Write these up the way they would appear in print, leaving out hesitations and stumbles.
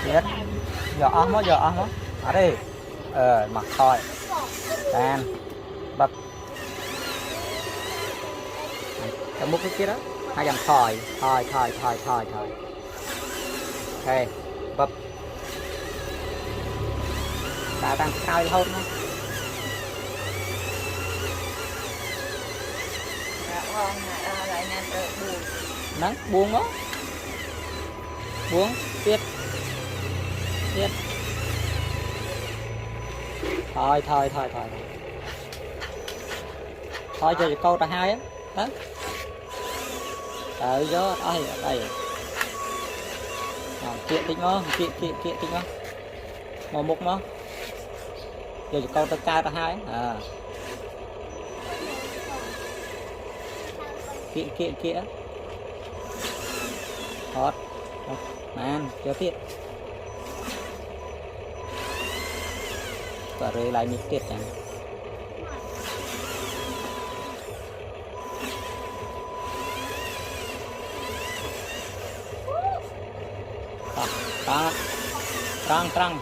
Biết giờ mất ở đây mặc thôi đàn bật cái múc cái kia đó hai dàn thỏi ok bập ta đang cao hơn nắng buông đó buông tiết thôi cho câu ta hai á đó gió đây kiện tính nó kiện tính nó màu mục nó giờ câu ta ca ta hai kiện hot man cho tiết và rồi lại nhịp tiết này trăng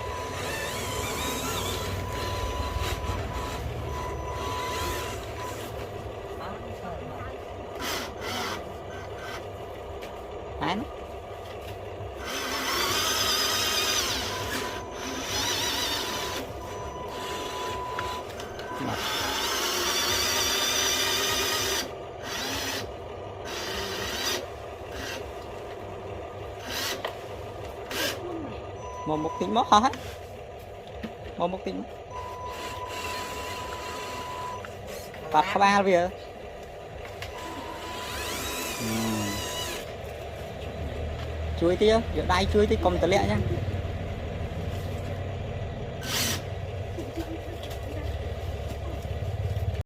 án một tiếng móc hết một tiếng bật các ba bây giờ chuối tía giờ đây chuối tí cùng tờ lẹ nhá